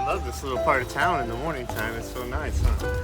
love this little part of town in the morning time. It's so nice, huh?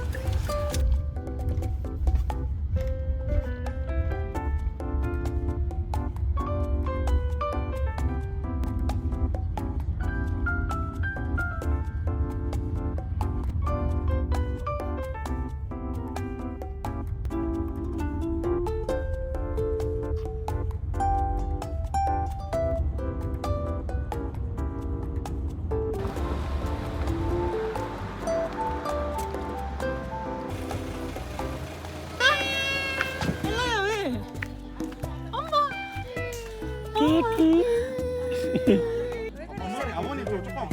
아버님 좀 조금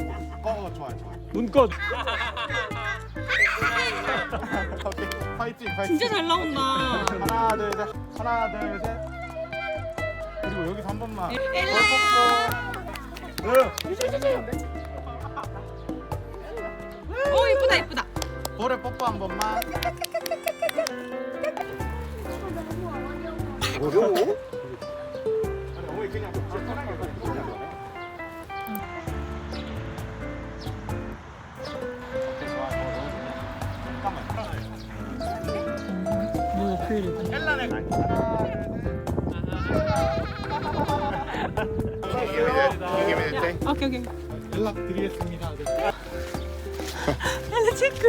좋아요. 눈꽃. 오케이. 파이팅. 진짜 잘 나온다. 하나 둘 셋. 그리고 여기서 한 번만. 엘라. 오 이쁘다. 볼에 뽀뽀 한 번만. 어려워? 아니 어머니 그냥 편하게 그냥. 뭐야 표현이 엘라네. Can you give me the thing? 오케이 연락 드리겠습니다. 엘라 체크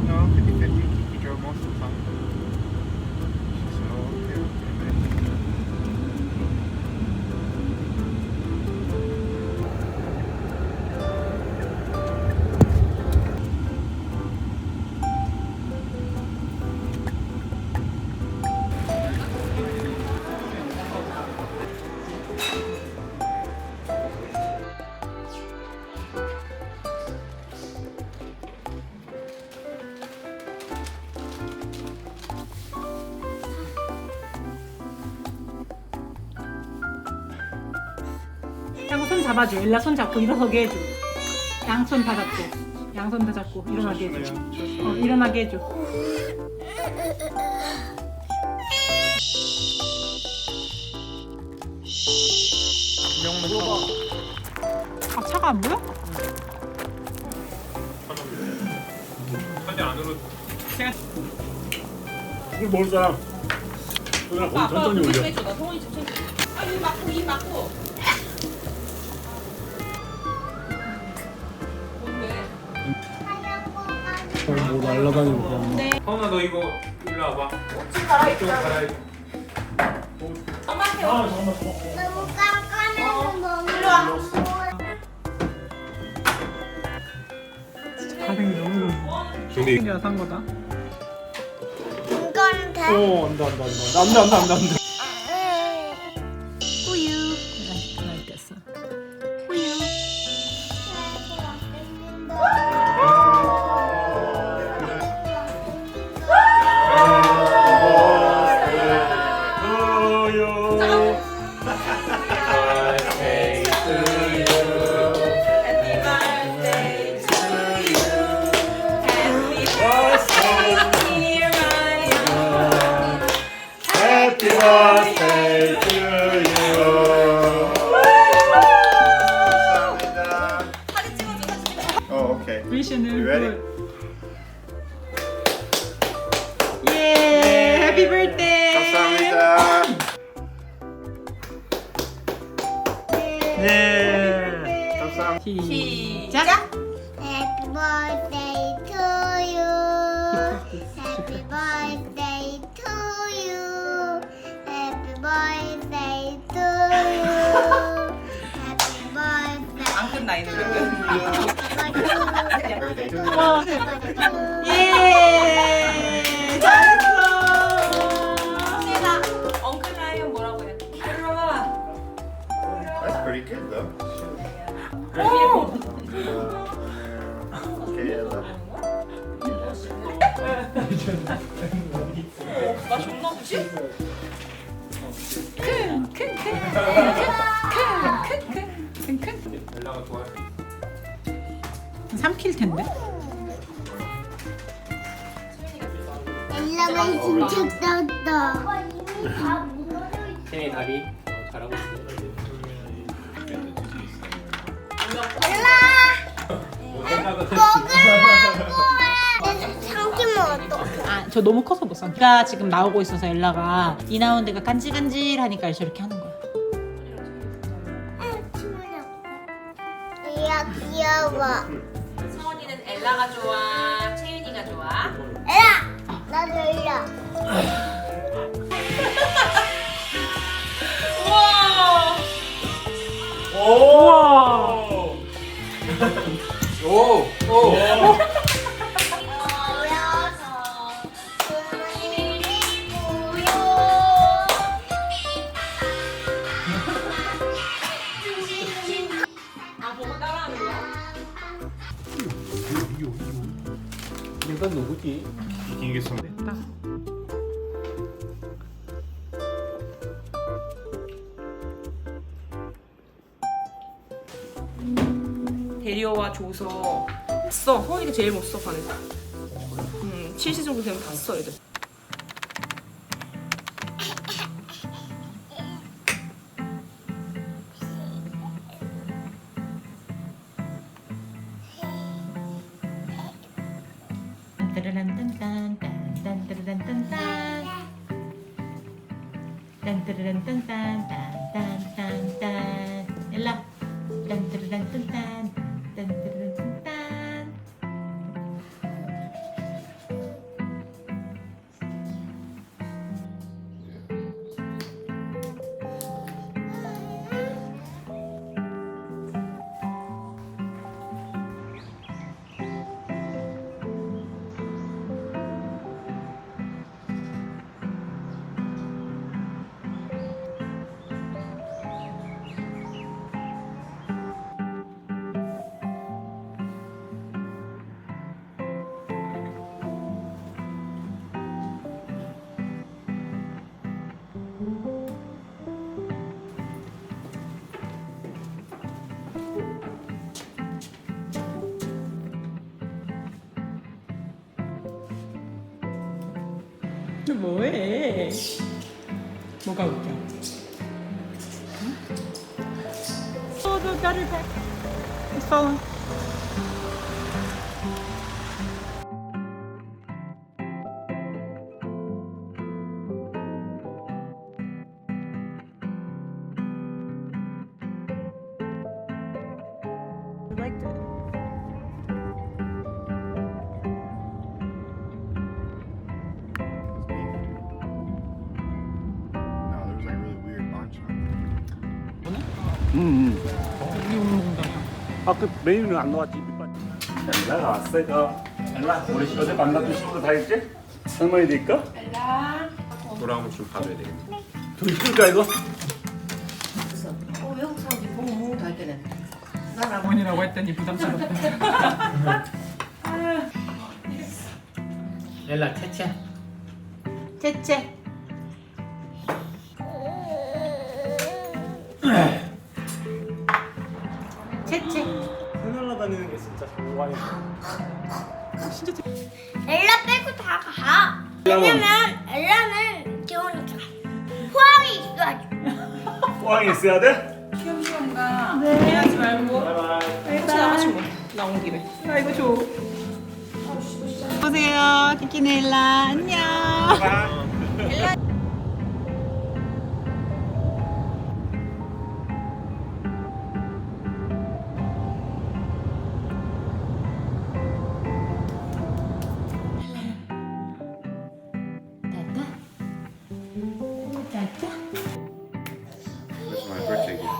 No, 50-50. He drove most of the time. So, okay. 하고 손 잡아줘. 엘라 손 잡고 일어서게 해줘. 양손 다 잡고 일어나게 해줘. 일어나게 해줘. 아 차가 안 보여? 사진 안으로. 제가 이거 먹을 사람. 그냥 천천히 올려. 나 성원이 좀 챙겨. 입 막고. 뭐 날라다니고 그냥. 서은아 너 이거 일로 와봐. 옷 갈아입자. 엄마한테 아 잠깐만. 너무 깜깜해서 너무 가생이 너무 근데 생겨서 산 거다. 이건 돼? 안돼. 우유. 알겠어. 우유. Happy birthday to you. Oh, okay. 미션을 You ready? 예, 해피 birthday. 감사합니다. 네. 감사합니다. 시작. Happy birthday to you. Happy birthday to you. Happy birthday to you. Happy birthday. 안 끝나 이 노래는. Birthday to you. 예. 잘했어. 엉클 라이언 뭐라고 해? 이리 와봐. That's pretty good, though. Okay, Ella. 나 존나 보지? 큰. 연락을 좋아해. 삼킬 텐데. 엘라만 진짜 떴다. 다 무너져 있어. 체니 다리 잘하고 있어. 엘라 삼키면 어떡해? 아, 저 너무 커서 못 삼켜. 가 지금 나오고 있어서 엘라가 이 나오는 데가 간질간질하니까 저렇게 하는 거야. 이야 귀여워. 성원이는 엘라가 좋아, 채윤이가 좋아. 엘라 나도 엘라. 우와. 오! 오! 오! 어려서 부모님이 보여. 아, 보고 따라하는 거야? 이건 누구지? 이게 손. 대리어와 조서 써. 성원이가 제일 못 써, 반에서. 70 정도 되면 다 써, 애들. 딴따라란딴딴딴딴따란딴딴딴딴딴 엘라 딴따라란딴딴 딴따라란딴딴 너 뭐해? 뭐가 웃겨? 너 나를 봐. 있어. No, there was like a really weird bunch. 아그 메뉴는 안 나왔지. 엘라가 왔어 이거. 엘라 우리 어제 만났던 친구들 다 있지? 설명이 될까? 돌아오면 좀 봐줘야 되겠네. 둘이 있을까 이거? 외국 사람들이 보면 먹는 거 할게는. 어머니라고 했더니 부담스럽다. 엘라 채채. 채채. 채채. 생활 다니는 게 진짜 좋아해. 엘라 빼고 다 가. 왜냐면 엘라는 귀여우니까. 호랑이 있어야지. 호황이 있어야 돼? 시험시험 가. 해하지 말고. 바이바이. 혹시 나가시고 나온 김에. 아이고 좋아. 보세요, 키키넬라 안녕. This is my birthday gift.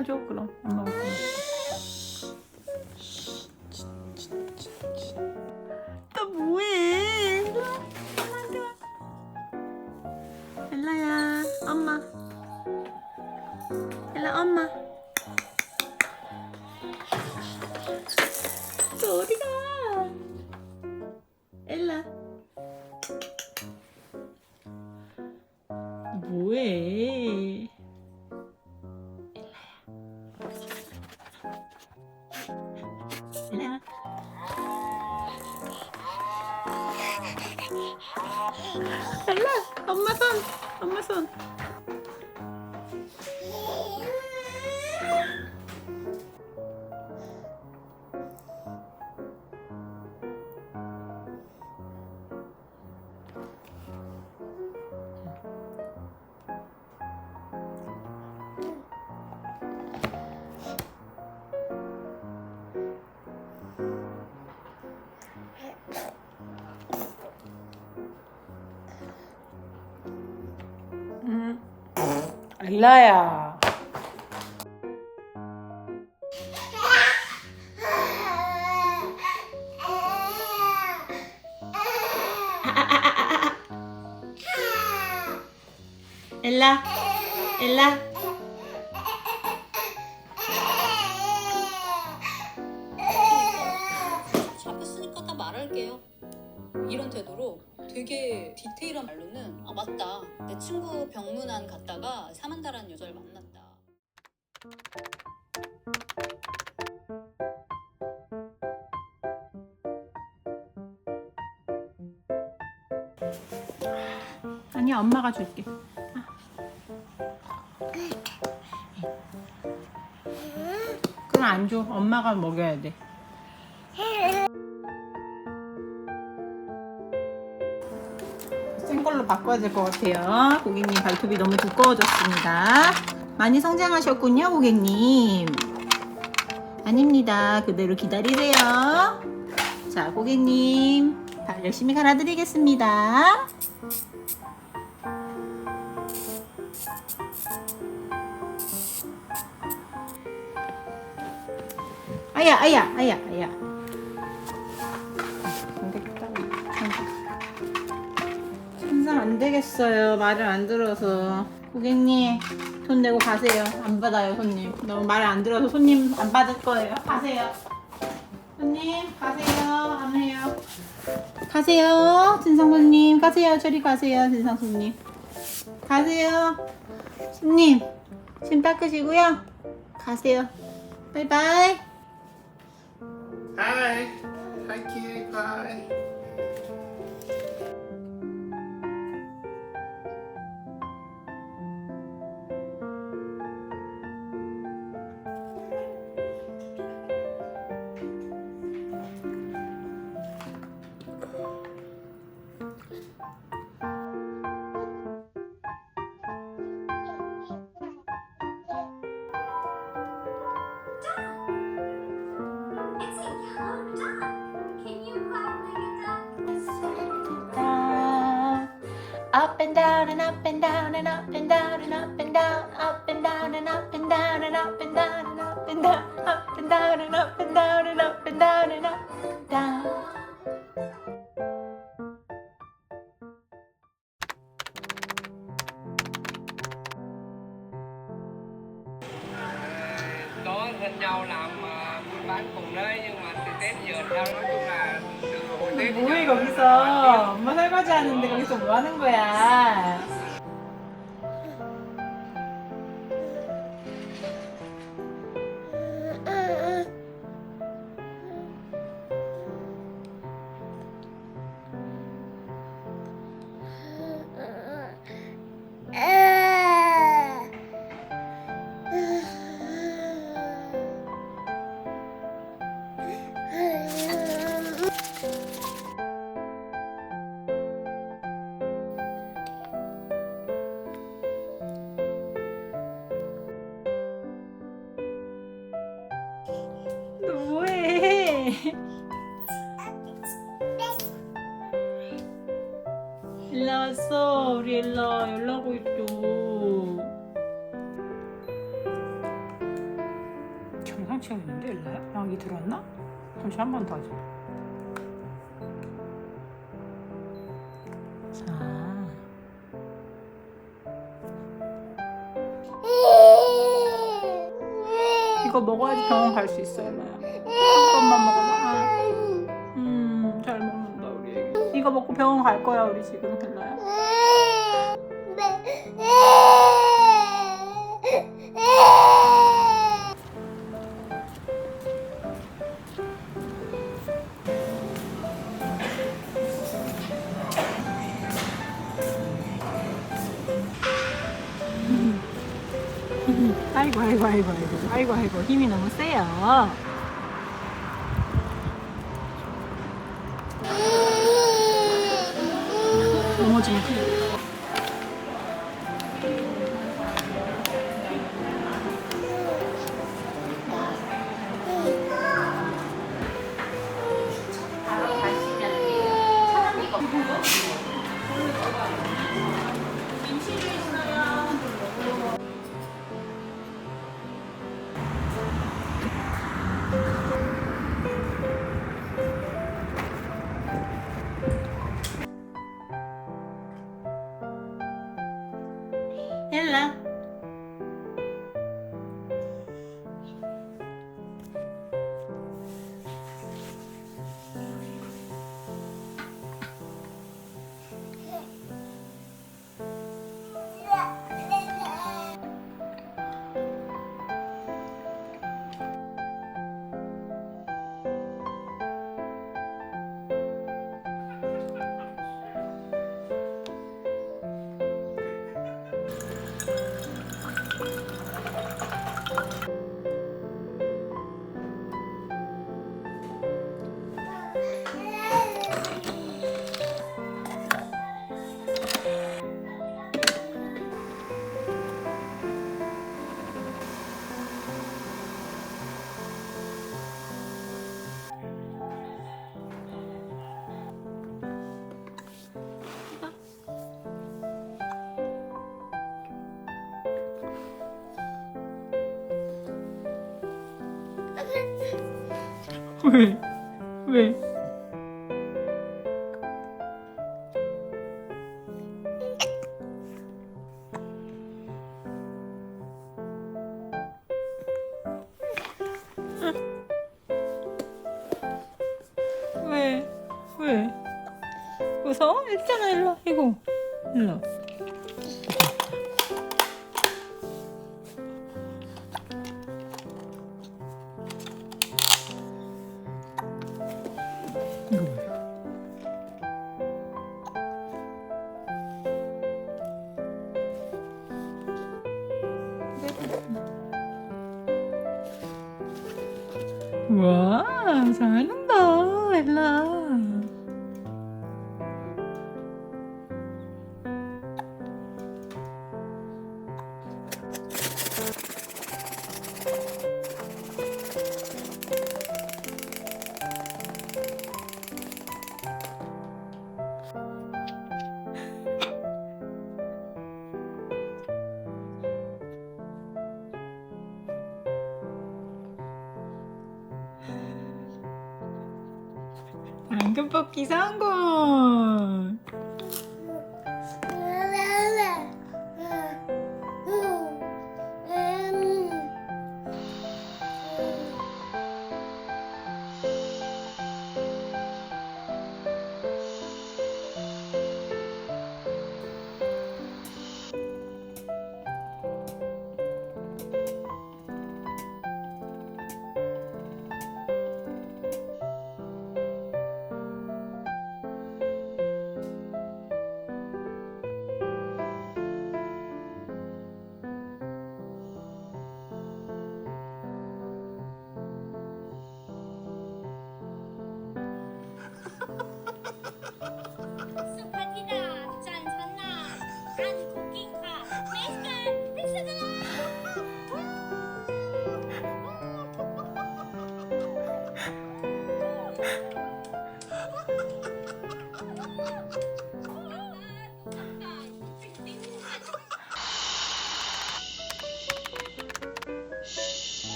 엄마 줘 그럼. 엄마 먹고. 또 뭐해? 엘라야, 엄마. 엘라 엄마. 또 어디가? 엘라. 뭐해? 엘라야. 엘라, 엄마 손, 엄마 손. 엘라야. 엘라, 엘라. 잡혔으니까 다 말할게요. 이런 태도로 되게 디테일한 말로는 아 맞다 내 친구 병문안 갔다가 사만다라는 여자를 만났다. 아니야, 엄마가 줄게. 그럼 안 줘. 엄마가 먹여야 돼. 센 걸로 바꿔야 될 것 같아요. 고객님 발톱이 너무 두꺼워졌습니다. 많이 성장하셨군요, 고객님. 아닙니다. 그대로 기다리세요. 자, 고객님 발 열심히 갈아드리겠습니다. 아야, 아야, 아야, 아야. 안 되겠다. 천상 안 되겠어요. 말을 안 들어서. 고객님, 돈 내고 가세요. 안 받아요, 손님. 너무 말을 안 들어서 손님 안 받을 거예요. 가세요. 손님, 가세요. 안 해요. 가세요. 진상 손님, 가세요. 저리 가세요. 진상 손님. 가세요. 손님, 짐 닦으시고요. 가세요. 바이바이. Hi. Hi, kitty pie. Up and down and up and down and up and down and up and down, up and down and up and down and up and down and up and down, up and down and up and down and up and down and up and down. Có hẹn nhau làm buôn bán cùng nơi nhưng mà từ Tết giờ theo nói chung là từ hồi Tết 뭐해 거기서? 엄마 설거지 하는데 거기서 뭐 하는 거야? 너 뭐해? 일라 왔어. 우리 일라 연락하고 있죠. 채우는데 일라야? 양이 들었나? 잠시 한 번 더 하자. 자. 이거 먹어야지 병원 갈 수 있어, 일라야. 조금만 먹어봐. 잘 먹는다 우리 애기. 이거 먹고 병원 갈 거야 우리 지금, 일라야. 아이고 힘이 너무 세요. 넘어지면 큰일 나. 엘라. 왜? 왜? 무서워? 있잖아, 일로. 이거. 일로. 이거 뭐야? 와, 잘한다, 엘라. 방금 뽑기 성공!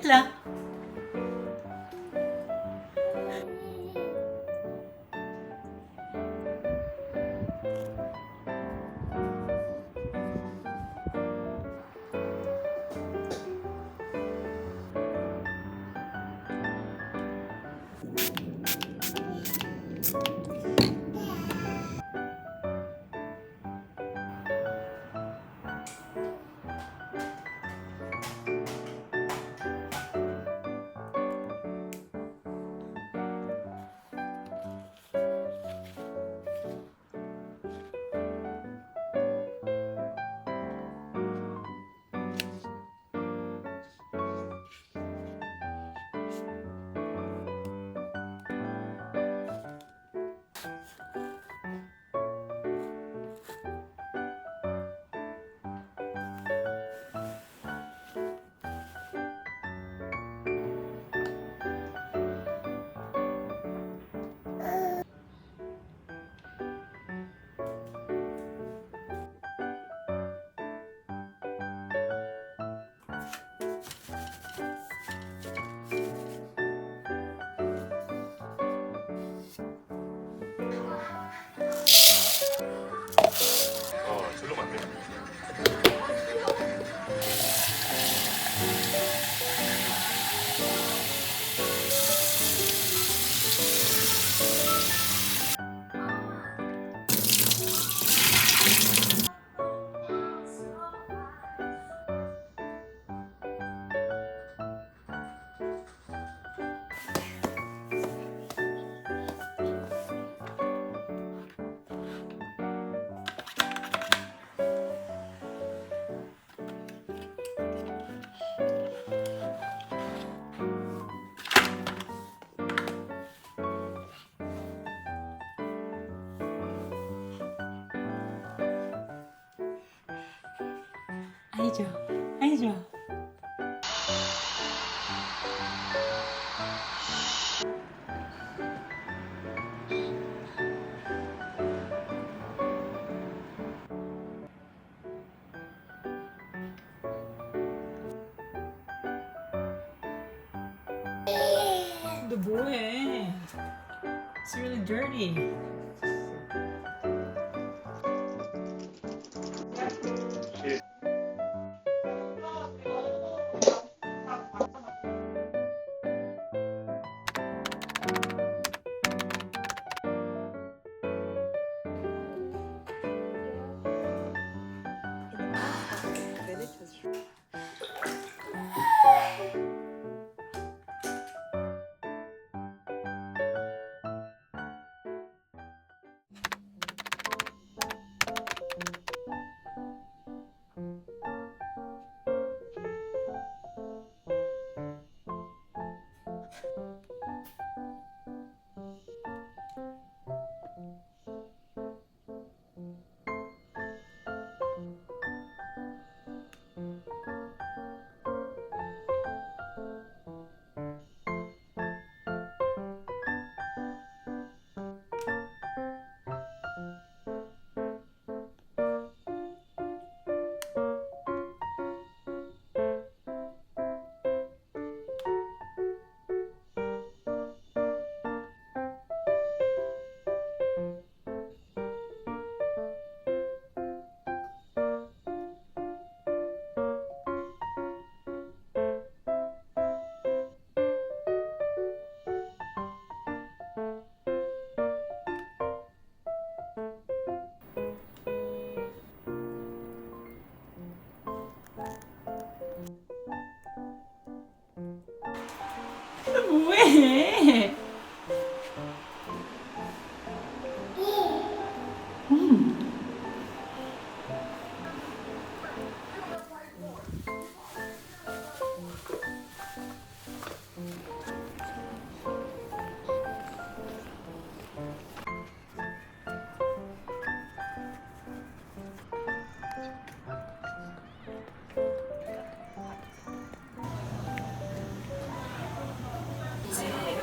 luck. 절로 갈게. 아이 좋아, 아이 좋아. 너 뭐해? It's really dirty. 너 뭐해?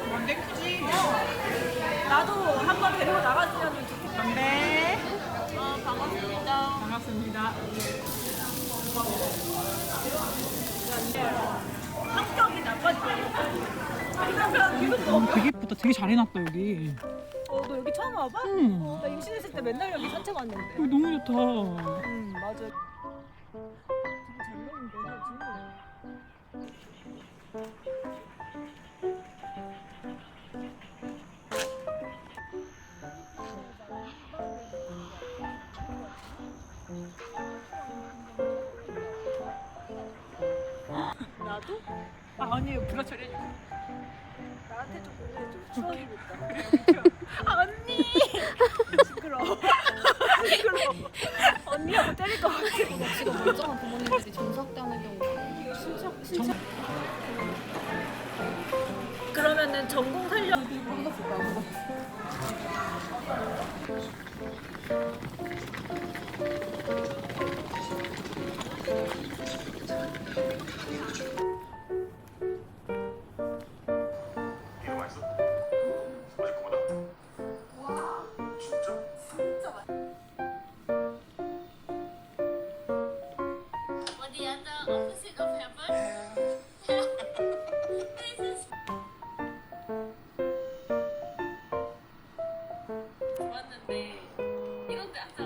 뭔데 크지? 나도 한번 데리고 나갔으면 좋겠다. 건배. 반갑습니다. 반갑습니다. 성격이 나쁘 되게 예쁘다. 되게 잘 해놨다 여기. 너 여기 처음 와봐? 응. 나 임신했을 때 맨날 여기 산책 왔는데. 여기 너무 좋다. 맞아. 되게 잘 나오는데 사진. 나도? 아니 누가 저래? 나한테 좀 보내줘. 추억이니까. 언니! 시끄러워. 시끄러워. 언니하고 때릴 것 같아. 지금 멀쩡한 부모님들이 정삭되는 경우가 진짜 그러면은 전공 살려. 이거 맛있어? 어제 거보다? 와 진짜? What the other opposite of heaven? 좋았는데 이런데 앉아.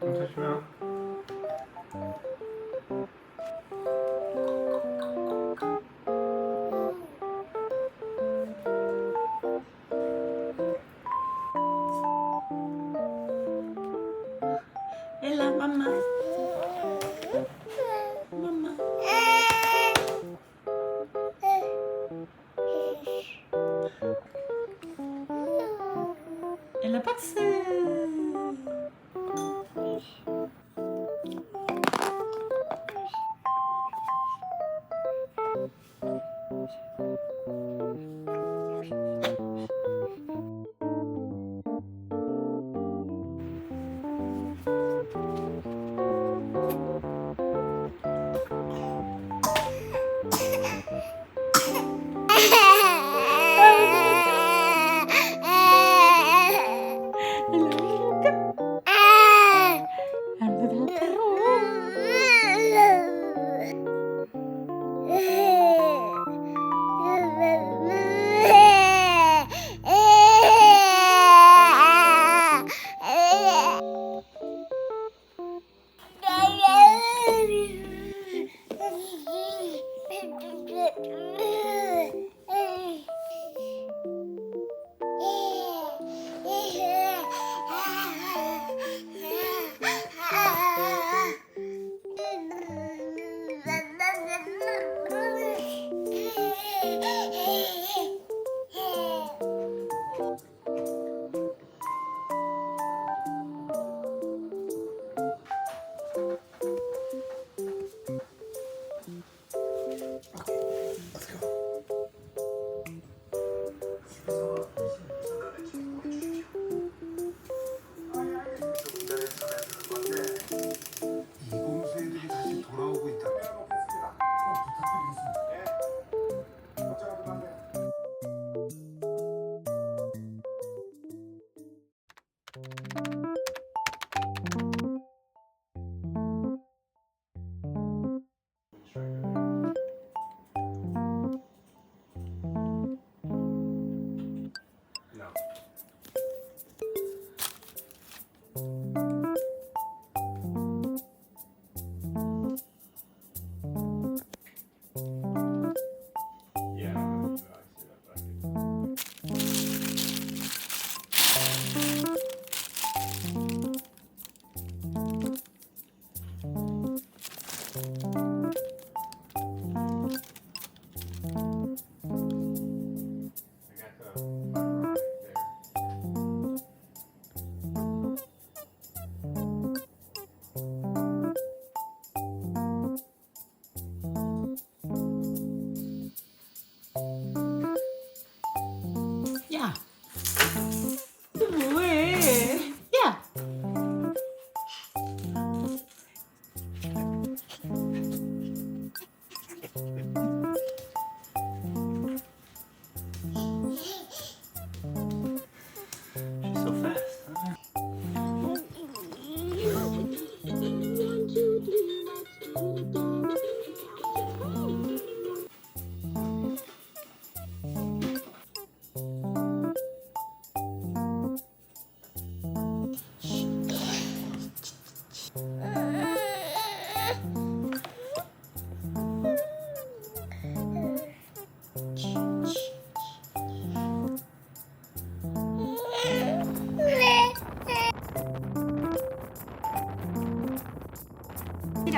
조심해요. 엘라 맘마. 맘마. 엘라 박스. 엘라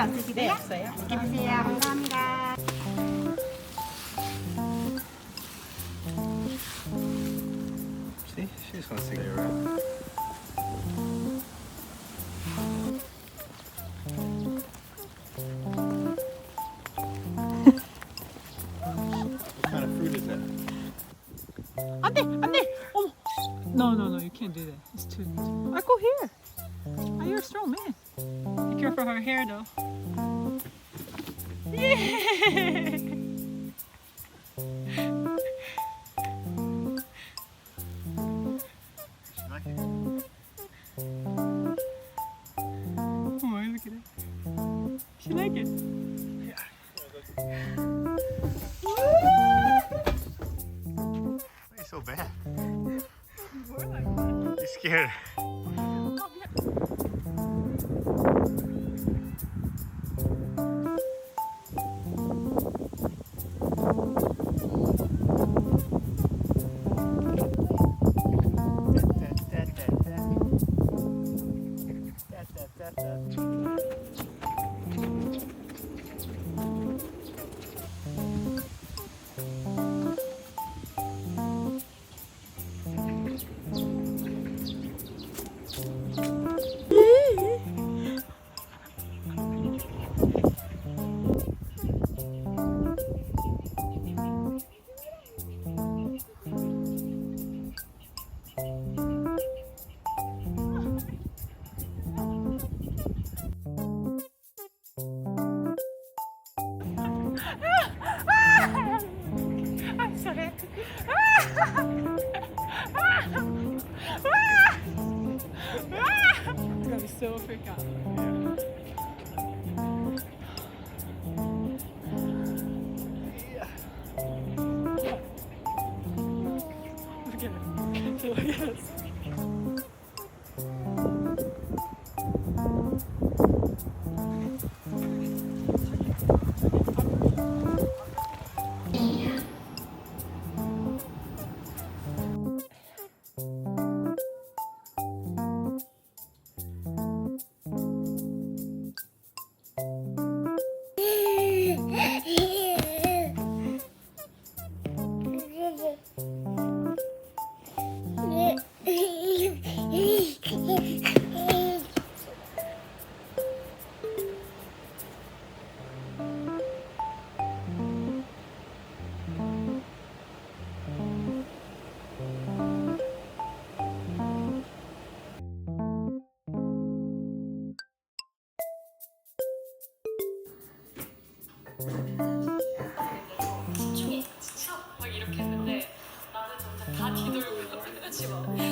안 드시고요? 네, 없어요. 맛있게 드세요. 감사합니다. See, she just wants to get around. What kind of fruit is that? 안 돼! 안 돼! 어머! No, no, no, you can't do that. It's too... I go here. Oh, you're a strong man. Be careful of her hair, though. Yeah! She like it. Oh, look at it. She like it. Why are you so bad? You scared? I'm sorry. It's gonna be so freak out. Look at it. Look at us. 중에 지쳐 막 이렇게 했는데 나는 정말 다 뒤돌고 그러지 마.